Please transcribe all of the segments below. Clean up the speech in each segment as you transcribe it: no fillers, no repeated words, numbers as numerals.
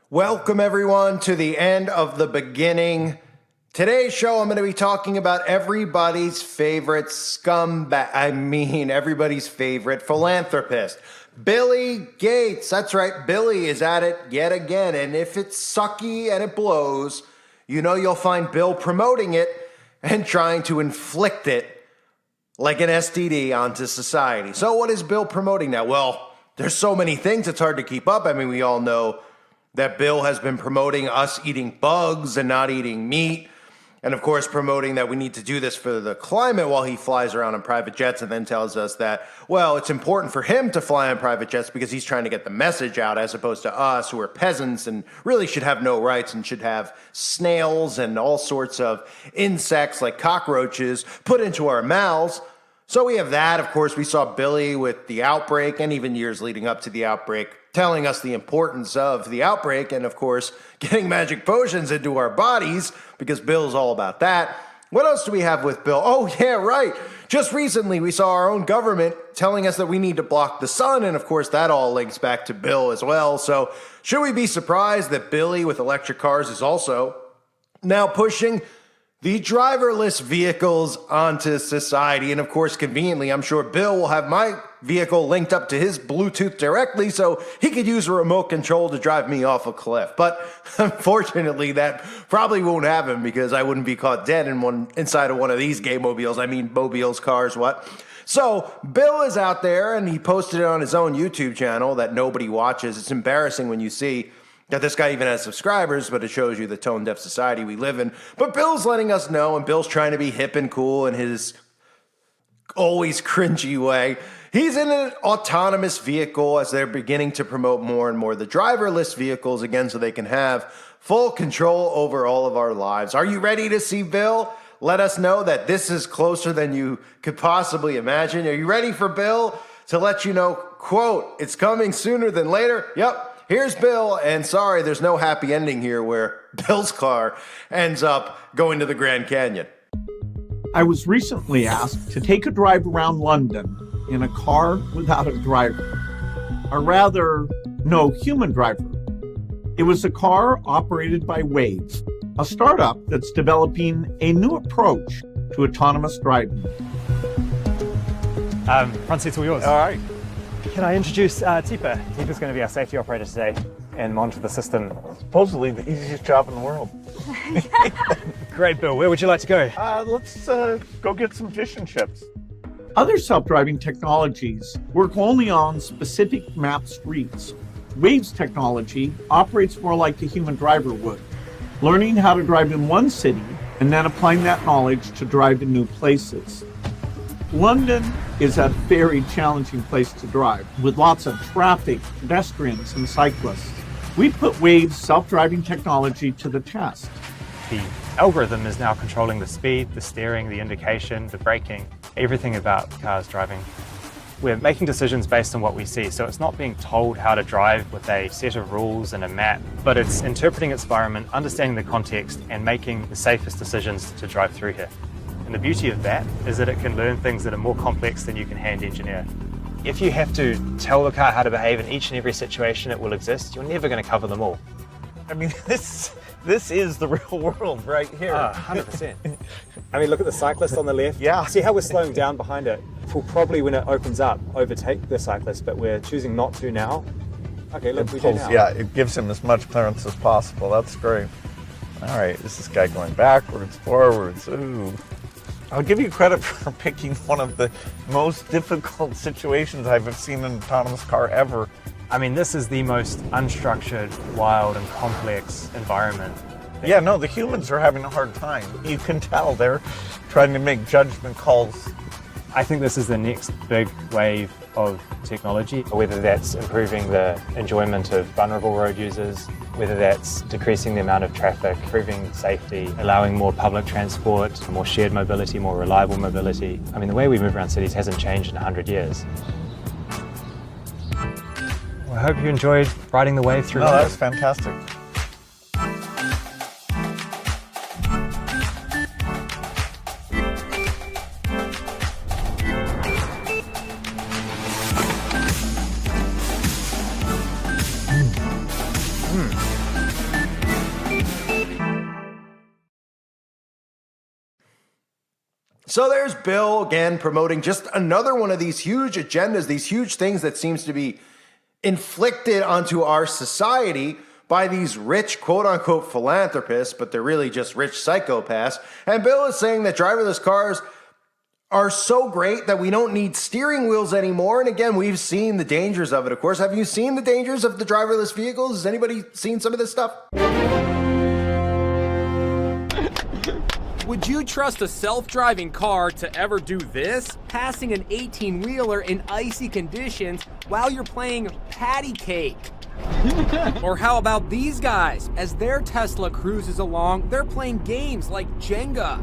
Welcome everyone to the end of the beginning. Today's show, I'm going to be talking about everybody's favorite everybody's favorite philanthropist, Billy Gates. That's right, Billy is at it yet again. And if it's sucky and it blows, you know you'll find Bill promoting it and trying to inflict it like an STD onto society. So what is Bill promoting now? Well, there's so many things, it's hard to keep up. I mean, we all know that Bill has been promoting us eating bugs and not eating meat. And of course, promoting that we need to do this for the climate while he flies around on private jets and then tells us that, well, it's important for him to fly on private jets because he's trying to get the message out as opposed to us who are peasants and really should have no rights and should have snails and all sorts of insects like cockroaches put into our mouths. So we have that. Of course, we saw Billy with the outbreak and even years leading up to the outbreak telling us the importance of the outbreak and, of course, getting magic potions into our bodies because Bill's all about that. What else do we have with Bill? Oh, yeah, right. Just recently, we saw our own government telling us that we need to block the sun, and, of course, that all links back to Bill as well. So should we be surprised that Billy with electric cars is also now pushing the driverless vehicles onto society? And of course, conveniently, I'm sure Bill will have my vehicle linked up to his Bluetooth directly so he could use a remote control to drive me off a cliff. But unfortunately, that probably won't happen because I wouldn't be caught dead inside of one of these gay mobiles. I mean, mobiles, cars, what? So Bill is out there and he posted it on his own YouTube channel that nobody watches. It's embarrassing when you see that this guy even has subscribers, but it shows you the tone-deaf society we live in. But Bill's letting us know, and Bill's trying to be hip and cool in his always cringy way. He's in an autonomous vehicle as they're beginning to promote more and more the driverless vehicles again so they can have full control over all of our lives. Are you ready to see Bill? Let us know that this is closer than you could possibly imagine. Are you ready for Bill to let you know, quote, it's coming sooner than later? Yep. Here's Bill, and sorry, there's no happy ending here where Bill's car ends up going to the Grand Canyon. I was recently asked to take a drive around London in a car without a driver, or rather, no human driver. It was a car operated by Waves, a startup that's developing a new approach to autonomous driving. Front seat's all yours. All right. Can I introduce Tipa? Tipa's going to be our safety operator today and monitor the system. Supposedly the easiest job in the world. Great, Bill. Where would you like to go? Let's go get some fish and chips. Other self-driving technologies work only on specific mapped streets. Waves technology operates more like a human driver would, learning how to drive in one city and then applying that knowledge to drive in new places. London is a very challenging place to drive, with lots of traffic, pedestrians, and cyclists. We put Waves' self-driving technology to the test. The algorithm is now controlling the speed, the steering, the indication, the braking, everything about cars driving. We're making decisions based on what we see, so it's not being told how to drive with a set of rules and a map, but it's interpreting its environment, understanding the context, and making the safest decisions to drive through here. And the beauty of that is that it can learn things that are more complex than you can hand engineer. If you have to tell the car how to behave in each and every situation it will exist, you're never going to cover them all. I mean, this is the real world right here. 100%. I mean, look at the cyclist on the left. Yeah. See how we're slowing down behind it? We'll probably, when it opens up, overtake the cyclist, but we're choosing not to now. Okay, look, we do now. Yeah, it gives him as much clearance as possible. That's great. All right, is this guy going backwards, forwards? Ooh. I'll give you credit for picking one of the most difficult situations I've seen in an autonomous car ever. I mean, this is the most unstructured, wild, and complex environment. Yeah, no, the humans are having a hard time. You can tell they're trying to make judgment calls. I think this is the next big wave of technology, whether that's improving the enjoyment of vulnerable road users, whether that's decreasing the amount of traffic, improving safety, allowing more public transport, more shared mobility, more reliable mobility. I mean, the way we move around cities hasn't changed in 100 years. Well, I hope you enjoyed riding the wave through. No, that was fantastic. So there's Bill again promoting just another one of these huge agendas, these huge things that seems to be inflicted onto our society by these rich quote-unquote philanthropists, but they're really just rich psychopaths. And Bill is saying that driverless cars are so great that we don't need steering wheels anymore. And again, we've seen the dangers of it, of course. Have you seen the dangers of the driverless vehicles? Has anybody seen some of this stuff? Would you trust a self-driving car to ever do this? Passing an 18-wheeler in icy conditions while you're playing patty cake. Or how about these guys? As their Tesla cruises along, they're playing games like Jenga.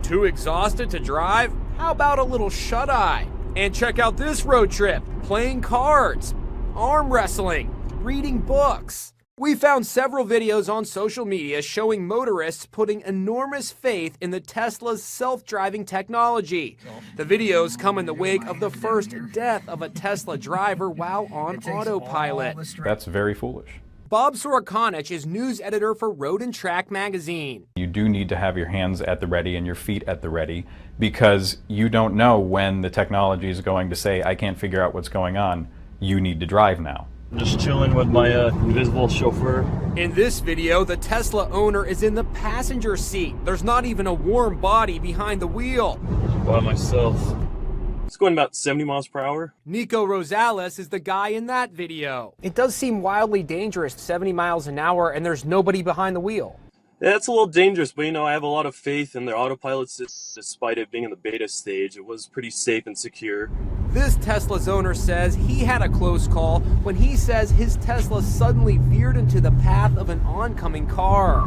Too exhausted to drive? How about a little shut-eye? And check out this road trip, playing cards, arm wrestling, reading books. We found several videos on social media showing motorists putting enormous faith in the Tesla's self-driving technology. The videos come in the wake of the first death of a Tesla driver while on autopilot. That's very foolish. Bob Sorokonich is news editor for Road and Track magazine. You do need to have your hands at the ready and your feet at the ready, because you don't know when the technology is going to say, I can't figure out what's going on, you need to drive now. Just chilling with my invisible chauffeur. In this video, the Tesla owner is in the passenger seat. There's not even a warm body behind the wheel. By myself. It's going about 70 miles per hour. Nico Rosales is the guy in that video. It does seem wildly dangerous, 70 miles an hour, and there's nobody behind the wheel. Yeah, it's a little dangerous, but I have a lot of faith in their autopilot system. Despite it being in the beta stage, it was pretty safe and secure. This Tesla's owner says he had a close call when he says his Tesla suddenly veered into the path of an oncoming car.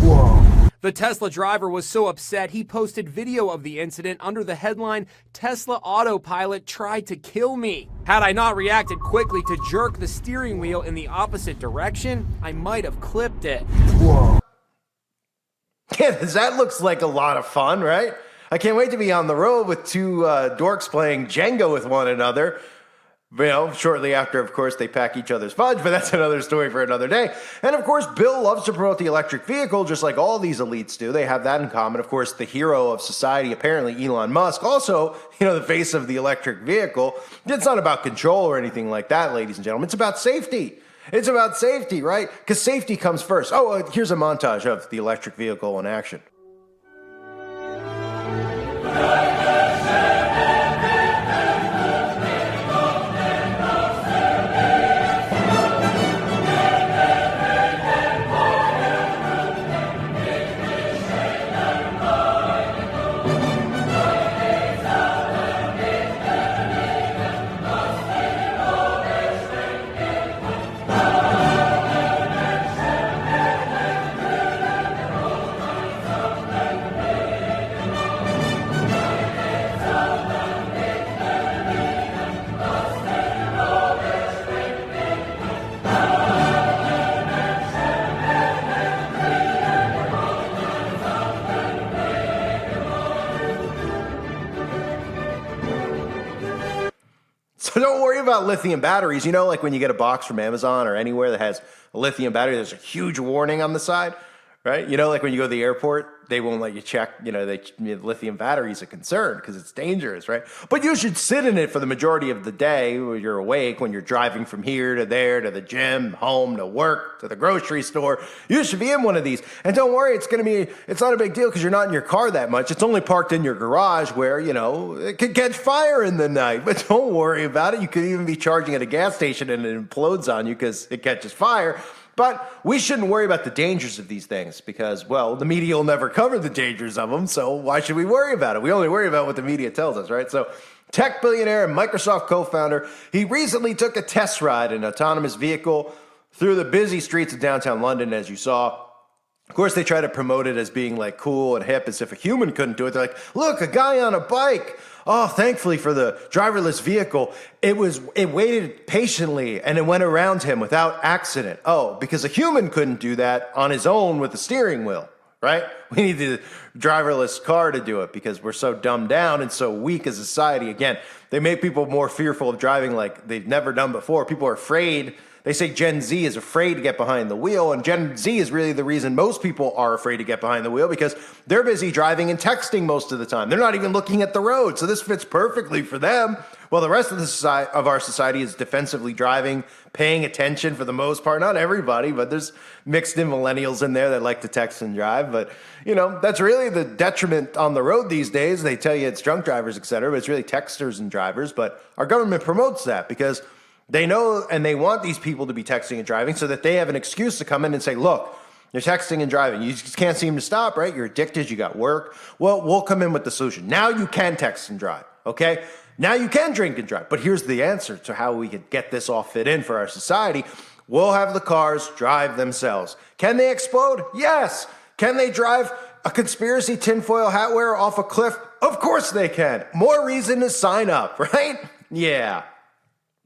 Whoa. The Tesla driver was so upset he posted video of the incident under the headline, "Tesla Autopilot tried to kill me." Had I not reacted quickly to jerk the steering wheel in the opposite direction, I might have clipped it. Whoa. Yeah, that looks like a lot of fun, right? I can't wait to be on the road with two dorks playing Jenga with one another. Shortly after, of course, they pack each other's fudge, but that's another story for another day. And of course, Bill loves to promote the electric vehicle, just like all these elites do. They have that in common. Of course, the hero of society, apparently Elon Musk, also, the face of the electric vehicle. It's not about control or anything like that, ladies and gentlemen. It's about safety. It's about safety, right? Because safety comes first. Oh, here's a montage of the electric vehicle in action. So don't worry about lithium batteries. Like when you get a box from Amazon or anywhere that has a lithium battery, there's a huge warning on the side, right? Like when you go to the airport, they won't let you check, lithium battery is a concern because it's dangerous, right? But you should sit in it for the majority of the day when you're awake, when you're driving from here to there, to the gym, home, to work, to the grocery store. You should be in one of these. And don't worry, it's not a big deal because you're not in your car that much. It's only parked in your garage where, it could catch fire in the night. But don't worry about it. You could even be charging at a gas station and it implodes on you because it catches fire. But we shouldn't worry about the dangers of these things because, the media will never cover the dangers of them, so why should we worry about it? We only worry about what the media tells us, right? So tech billionaire and Microsoft co-founder, he recently took a test ride in an autonomous vehicle through the busy streets of downtown London, as you saw. Of course, they try to promote it as being cool and hip, as if a human couldn't do it. They're like, look, a guy on a bike. Oh, thankfully for the driverless vehicle, it waited patiently and it went around him without accident. Oh, because a human couldn't do that on his own with the steering wheel, right? We need the driverless car to do it because we're so dumbed down and so weak as a society. Again, they make people more fearful of driving like they've never done before. People are afraid They say Gen Z is afraid to get behind the wheel, and Gen Z is really the reason most people are afraid to get behind the wheel because they're busy driving and texting most of the time. They're not even looking at the road, so this fits perfectly for them. Well, the rest of our society is defensively driving, paying attention for the most part. Not everybody, but there's mixed in millennials in there that like to text and drive. But, that's really the detriment on the road these days. They tell you it's drunk drivers, et cetera, but it's really texters and drivers. But our government promotes that because they know and they want these people to be texting and driving so that they have an excuse to come in and say, look, you're texting and driving. You just can't seem to stop, right? You're addicted. You got work. Well, we'll come in with the solution. Now you can text and drive, okay? Now you can drink and drive. But here's the answer to how we could get this all fit in for our society. We'll have the cars drive themselves. Can they explode? Yes. Can they drive a conspiracy tinfoil hat wearer off a cliff? Of course they can. More reason to sign up, right? Yeah.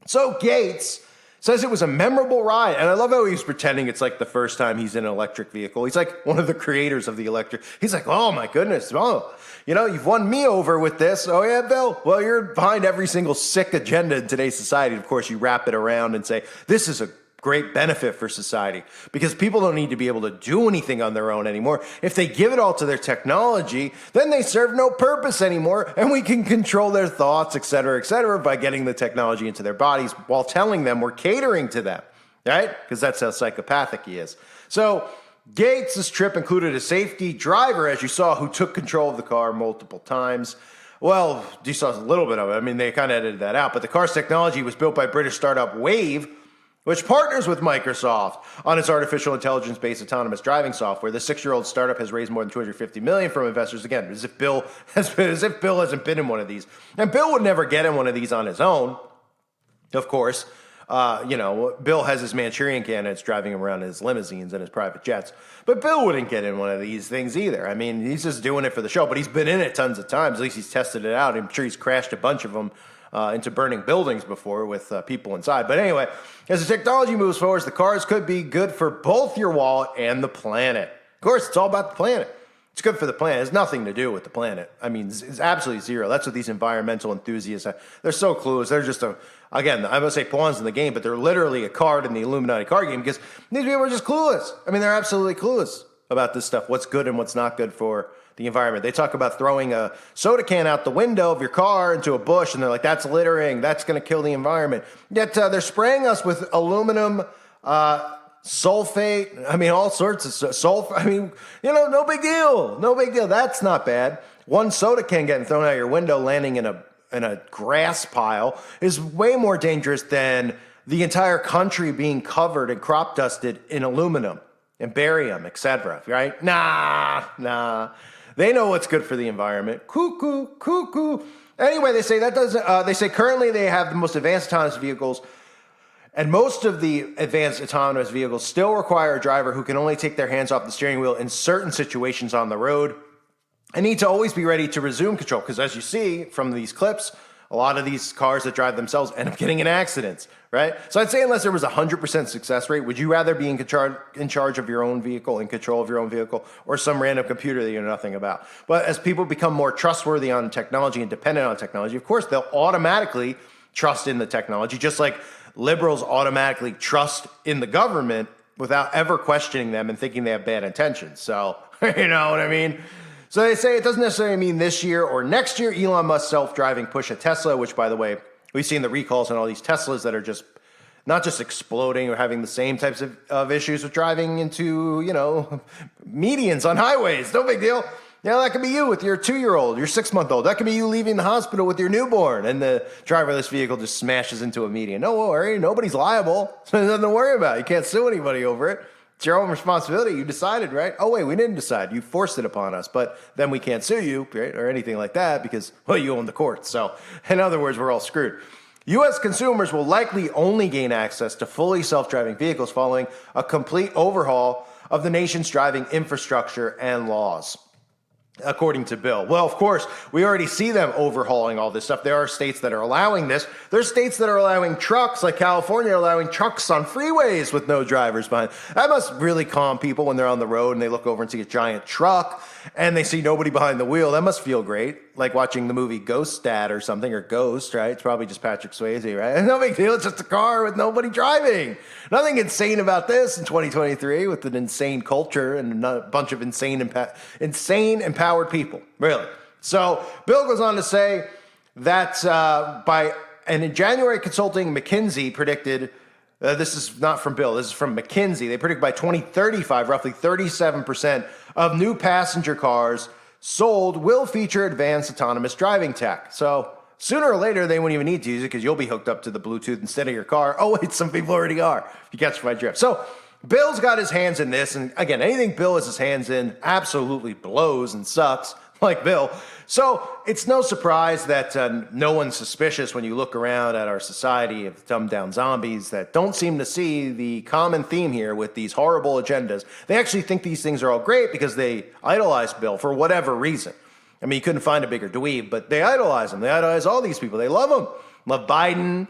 So Gates says it was a memorable ride. And I love how he's pretending it's like the first time he's in an electric vehicle. He's like one of the creators of the electric. He's like, oh my goodness. Oh, you've won me over with this. Oh yeah, Bill. Well, you're behind every single sick agenda in today's society. Of course, you wrap it around and say, this is a great benefit for society because people don't need to be able to do anything on their own anymore. If they give it all to their technology, then they serve no purpose anymore and we can control their thoughts, et cetera, by getting the technology into their bodies while telling them we're catering to them, right? Because that's how psychopathic he is. So Gates' trip included a safety driver, as you saw, who took control of the car multiple times. Well, you saw a little bit of it. I mean, they kind of edited that out, but the car's technology was built by British startup Wave, which partners with Microsoft on its artificial intelligence-based autonomous driving software. The 6-year-old startup has raised more than $250 million from investors. Again, as if Bill hasn't been in one of these. And Bill would never get in one of these on his own, of course. Bill has his Manchurian candidates driving him around in his limousines and his private jets. But Bill wouldn't get in one of these things either. I mean, he's just doing it for the show, but he's been in it tons of times. At least he's tested it out. I'm sure he's crashed a bunch of them into burning buildings before with people inside. But anyway, as the technology moves forward, the cars could be good for both your wallet and the planet. Of course, it's all about the planet. It's good for the planet. It has nothing to do with the planet. I mean, it's absolutely zero. That's what these environmental enthusiasts are. They're so clueless. They're just again, I'm going to say pawns in the game, but they're literally a card in the Illuminati card game because these people are just clueless. I mean, they're absolutely clueless about this stuff, what's good and what's not good for the environment. They talk about throwing a soda can out the window of your car into a bush, and they're like, that's littering. That's going to kill the environment. Yet they're spraying us with aluminum sulfate. I mean, all sorts of sulfur. I mean, no big deal. No big deal. That's not bad. One soda can getting thrown out your window, landing in a grass pile is way more dangerous than the entire country being covered and crop dusted in aluminum and barium, etc. Right? Nah. They know what's good for the environment. Cuckoo. Anyway, they say that doesn't. They say currently they have the most advanced autonomous vehicles, and most of the advanced autonomous vehicles still require a driver who can only take their hands off the steering wheel in certain situations on the road, and need to always be ready to resume control. Because as you see from these clips, a lot of these cars that drive themselves end up getting in accidents, right? So I'd say unless there was a 100% success rate, would you rather be in charge of your own vehicle, in control of your own vehicle, or some random computer that you know nothing about? But as people become more trustworthy on technology and dependent on technology, of course, they'll automatically trust in the technology, just like liberals automatically trust in the government without ever questioning them and thinking they have bad intentions. So, you know what I mean? So they say it doesn't necessarily mean this year or next year Elon Musk's self-driving push at Tesla, which, by the way, we've seen the recalls on all these Teslas that are just not just exploding or having the same types of issues with driving into, medians on highways. No big deal. That could be you with your 2-year-old, your 6-month-old. That could be you leaving the hospital with your newborn, and the driverless vehicle just smashes into a median. No worry, nobody's liable. There's nothing to worry about. You can't sue anybody over it. It's your own responsibility. You decided, right? Oh, wait, we didn't decide. You forced it upon us, but then we can't sue you, right, or anything like that because, well, you own the courts. So, in other words, we're all screwed. U.S. consumers will likely only gain access to fully self-driving vehicles following a complete overhaul of the nation's driving infrastructure and laws. according to Bill. Well, of course, we already see them overhauling all this stuff. There are states that are allowing this. There's states that are allowing trucks, like California, allowing trucks on freeways with no drivers behind. That must really calm people when they're on the road and they look over and see a giant truck and they see nobody behind the wheel. That must feel great. Like watching the movie Ghost Dad or something, or Ghost, right? It's probably just Patrick Swayze, right? No big deal. It's just a car with nobody driving. Nothing insane about this in 2023 with an insane culture and a bunch of insane empowered people, really. So Bill goes on to say that and in January consulting, McKinsey predicted, this is not from Bill, this is from McKinsey. They predict by 2035, roughly 37% of new passenger cars sold will feature advanced autonomous driving tech. So sooner or later, they won't even need to use it because you'll be hooked up to the Bluetooth instead of your car. Oh, wait, some people already are, if you catch my drift. So Bill's got his hands in this. And again, anything Bill has his hands in absolutely blows and sucks, like Bill. So it's no surprise that no one's suspicious when you look around at our society of dumbed down zombies that don't seem to see the common theme here with these horrible agendas. They actually think these things are all great because they idolize Bill for whatever reason. I mean, you couldn't find a bigger dweeb, but they idolize him. They idolize all these people. They love him. Love Biden.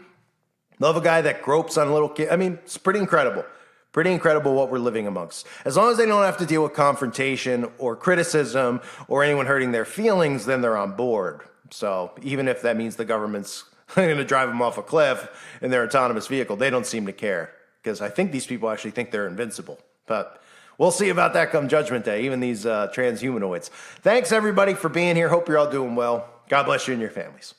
Love a guy that gropes on a little kid. I mean, it's pretty incredible. Pretty incredible what we're living amongst. As long as they don't have to deal with confrontation or criticism or anyone hurting their feelings, then they're on board. So even if that means the government's going to drive them off a cliff in their autonomous vehicle, they don't seem to care. Because I think these people actually think they're invincible. But we'll see about that come Judgment Day, even these transhumanoids. Thanks, everybody, for being here. Hope you're all doing well. God bless you and your families.